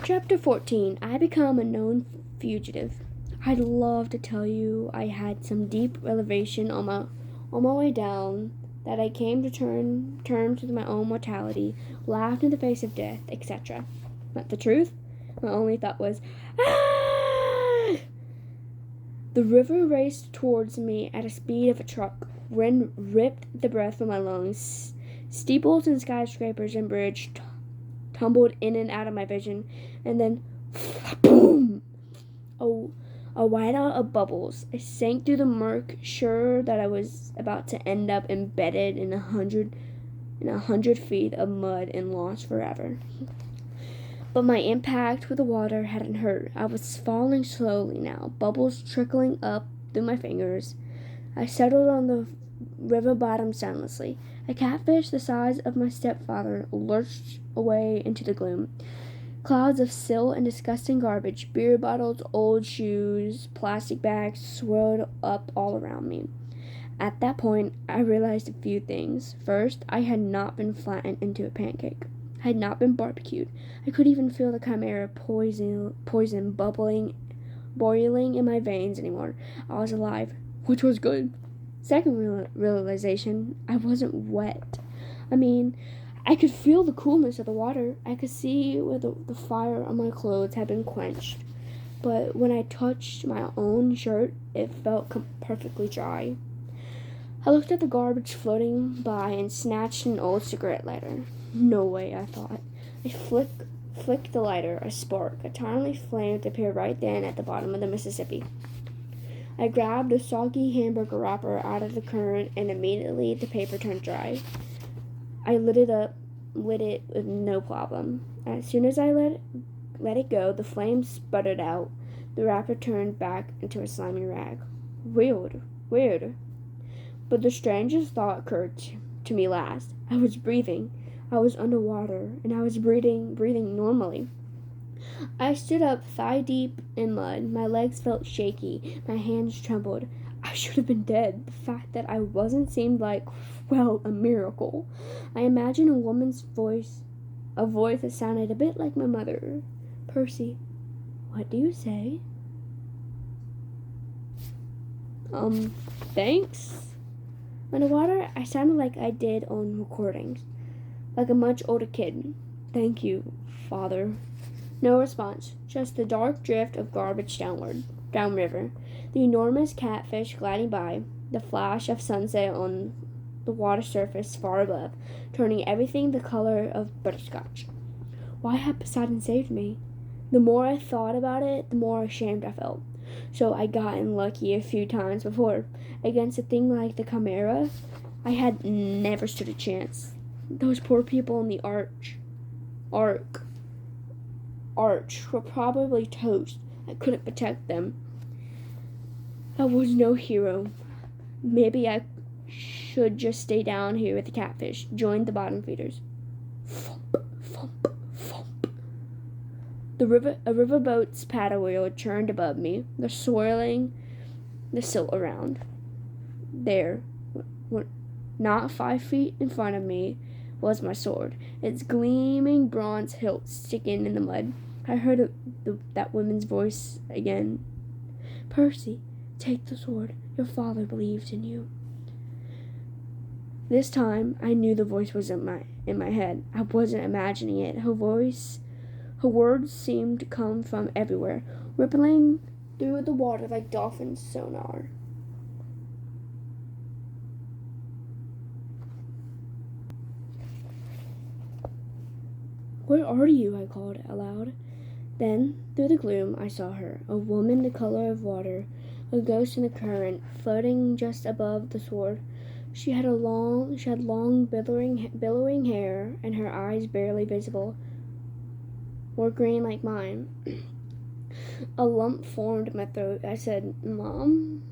Chapter 14. I become a known fugitive. I'd love to tell you I had some deep realization on my way down, that I came to terms with my own mortality, laughed in the face of death, etc. But the truth? My only thought was, ah! The river raced towards me at the speed of a truck. Wind ripped the breath from my lungs. Steeples and skyscrapers and bridges tumbled in and out of my vision, and then boom! A whiteout of bubbles. I sank through the murk, sure that I was about to end up embedded in 100 feet of mud and lost forever. But my impact with the water hadn't hurt. I was falling slowly now, bubbles trickling up through my fingers. I settled on the river bottom soundlessly. A catfish the size of my stepfather lurched away into the gloom. Clouds of silt and disgusting garbage, beer bottles, old shoes, plastic bags swirled up all around me. At that point, I realized a few things. First, I had not been flattened into a pancake. I had not been barbecued. I could even feel the chimera poison boiling in my veins anymore. I was alive, which was good. Second realization, I wasn't wet. I could feel the coolness of the water. I could see where the fire on my clothes had been quenched. But when I touched my own shirt, it felt perfectly dry. I looked at the garbage floating by and snatched an old cigarette lighter. No way, I thought. I flicked the lighter. A spark, a tiny flame, to appear right then at the bottom of the Mississippi. I grabbed a soggy hamburger wrapper out of the current, and immediately the paper turned dry. I lit it with no problem. As soon as I let it go, the flame sputtered out. The wrapper turned back into a slimy rag. Weird. But the strangest thought occurred to me last. I was breathing. I was underwater, and I was breathing normally. I stood up thigh deep in mud. My legs felt shaky. My hands trembled. I should have been dead. The fact that I wasn't seemed like, well, a miracle. I imagined a woman's voice, a voice that sounded a bit like my mother. Percy, what do you say? Thanks? Underwater, I sounded like I did on recordings, like a much older kid. Thank you, Father. No response, just the dark drift of garbage downriver, the enormous catfish gliding by, the flash of sunset on the water surface far above, turning everything the color of butterscotch. Why had Poseidon saved me? The more I thought about it, the more ashamed I felt. So I'd gotten lucky a few times before. Against a thing like the chimera, I had never stood a chance. Those poor people in the arch were probably toast. I couldn't protect them. I was no hero. Maybe I should just stay down here with the catfish, join the bottom feeders. Thump, thump, thump. A riverboat's paddle wheel churned above me, swirling the silt around. There, not 5 feet in front of me, was my sword, its gleaming bronze hilt sticking in the mud. I heard that woman's voice again. Percy, take the sword. Your father believed in you. This time, I knew the voice was in my head. I wasn't imagining it. Her words seemed to come from everywhere, rippling through the water like dolphin sonar. Where are you? I called aloud. Then, through the gloom, I saw her, a woman the color of water, a ghost in the current, floating just above the sword. She had long, billowing hair, and her eyes barely visible were green like mine. A lump formed in my throat. I said, Mom?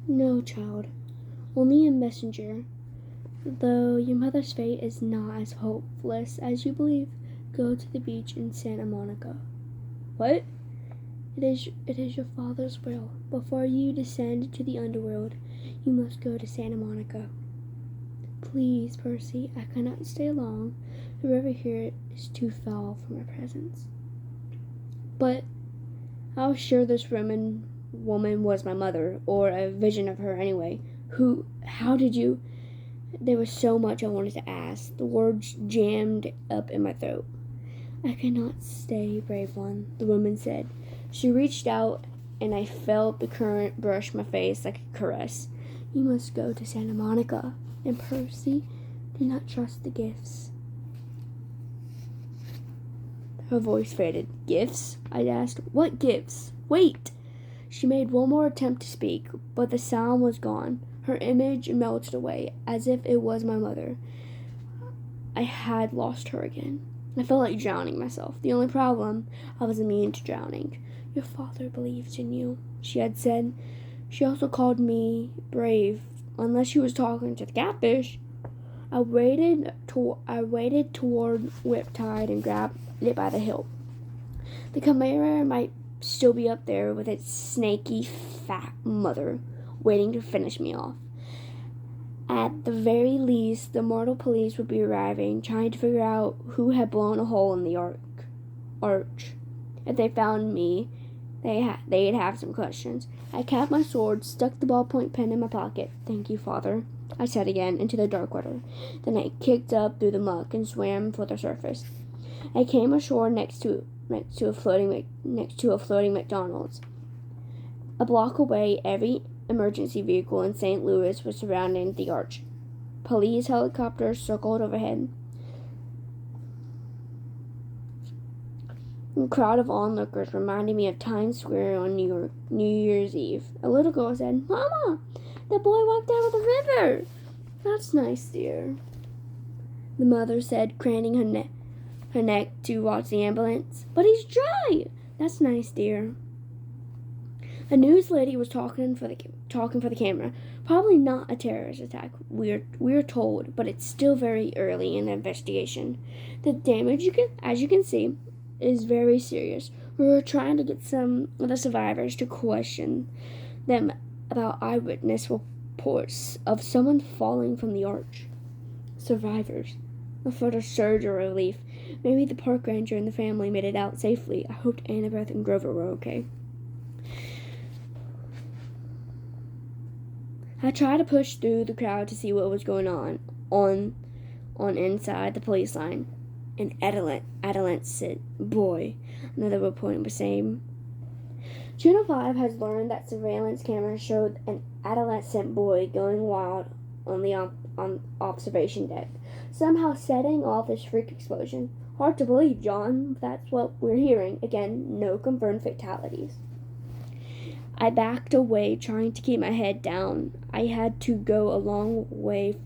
No, child. Only a messenger. Though your mother's fate is not as hopeless as you believe, go to the beach in Santa Monica. What? It is your father's will. Before you descend to the underworld, you must go to Santa Monica. Please, Percy, I cannot stay long. The river here is too foul for my presence. But I was sure this woman was my mother, or a vision of her anyway. How did you? There was so much I wanted to ask. The words jammed up in my throat. I cannot stay, brave one, the woman said. She reached out, and I felt the current brush my face like a caress. You must go to Santa Monica. And Percy, do not trust the gifts. Her voice faded. Gifts? I asked. What gifts? Wait! She made one more attempt to speak, but the sound was gone. Her image melted away, as if it was my mother. I had lost her again. I felt like drowning myself. The only problem, I was immune to drowning. Your father believes in you, she had said. She also called me brave, unless she was talking to the catfish. I waded toward Whiptide and grabbed it by the hilt. The chimera might still be up there with its snaky, fat mother, waiting to finish me off. At the very least, the mortal police would be arriving, trying to figure out who had blown a hole in the arch. If they found me, they'd have some questions. I capped my sword, stuck the ballpoint pen in my pocket. Thank you, Father, I said again, into the dark water. Then I kicked up through the muck and swam for the surface. I came ashore next to a floating McDonald's. A block away, every emergency vehicle in St. Louis was surrounding the arch. Police helicopters circled overhead. A crowd of onlookers reminded me of Times Square on New Year's Eve. A little girl said, Mama, the boy walked out of the river. That's nice, dear, the mother said, craning her neck to watch the ambulance. But he's dry. That's nice, dear. A news lady was talking for the camera. Probably not a terrorist attack, we're told, but it's still very early in the investigation. The damage, as you can see, is very serious. We were trying to get some of the survivors to question them about eyewitness reports of someone falling from the arch. Survivors. A further surge of relief. Maybe the park ranger and the family made it out safely. I hoped Annabeth and Grover were okay. I tried to push through the crowd to see what was going on inside the police line. An adolescent boy, another reporter was saying. Channel 5 has learned that surveillance cameras showed an adolescent boy going wild on the observation deck, somehow setting off this freak explosion. Hard to believe, John. That's what we're hearing. Again, no confirmed fatalities. I backed away, trying to keep my head down. I had to go a long way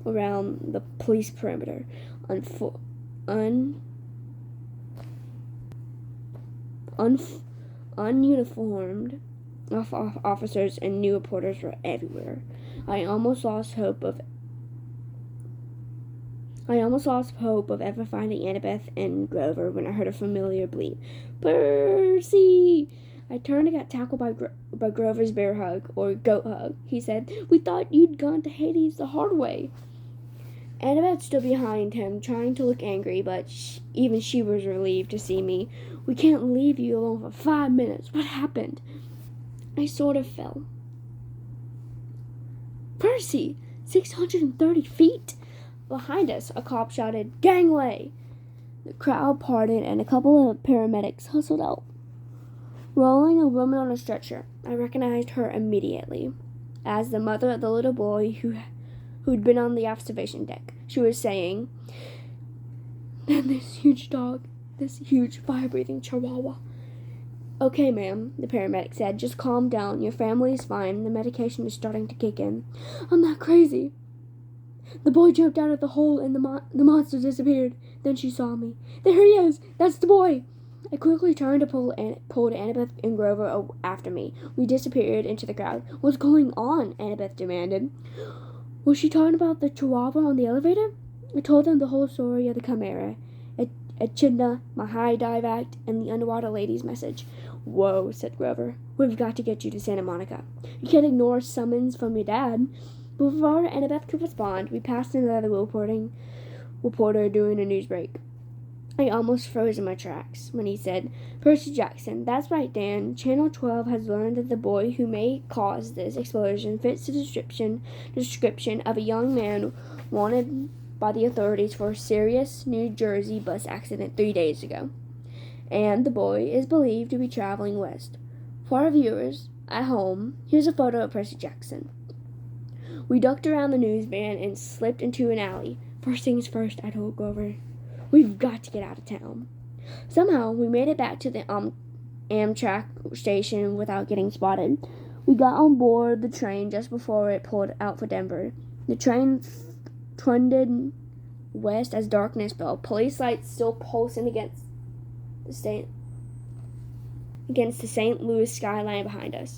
around the police perimeter. Ununiformed officers and new reporters were everywhere. I almost lost hope of ever finding Annabeth and Grover when I heard a familiar bleat. Percy! I turned and got tackled by Grover's bear hug, or goat hug. He said, We thought you'd gone to Hades the hard way. Annabeth stood behind him, trying to look angry, but even she was relieved to see me. We can't leave you alone for 5 minutes. What happened? I sort of fell. Percy! 630 feet! Behind us, a cop shouted, Gangway! The crowd parted, and a couple of paramedics hustled out, rolling a woman on a stretcher. I recognized her immediately as the mother of the little boy who'd been on the observation deck. She was saying, Then this huge dog, this huge fire-breathing chihuahua. Okay, ma'am, the paramedic said. Just calm down. Your family is fine. The medication is starting to kick in. I'm not crazy. The boy jumped out of the hole and the monster disappeared. Then she saw me. There he is. That's the boy. I quickly turned to pulled Annabeth and Grover after me. We disappeared into the crowd. What's going on? Annabeth demanded. Was she talking about the chihuahua on the elevator? I told them the whole story of the chimera, Echidna, my high dive act, and the underwater lady's message. Whoa, said Grover. We've got to get you to Santa Monica. You can't ignore summons from your dad. Before Annabeth could respond, we passed another reporter doing a news break. I almost froze in my tracks when he said, "Percy Jackson." That's right, Dan. Channel 12 has learned that the boy who may cause this explosion fits the description of a young man wanted by the authorities for a serious New Jersey bus accident 3 days ago. And the boy is believed to be traveling west. For our viewers at home, here's a photo of Percy Jackson. We ducked around the news van and slipped into an alley. First things first, I told Grover. We've got to get out of town. Somehow, we made it back to the Amtrak station without getting spotted. We got on board the train just before it pulled out for Denver. The train trundled west as darkness fell, police lights still pulsing against the St. Louis skyline behind us.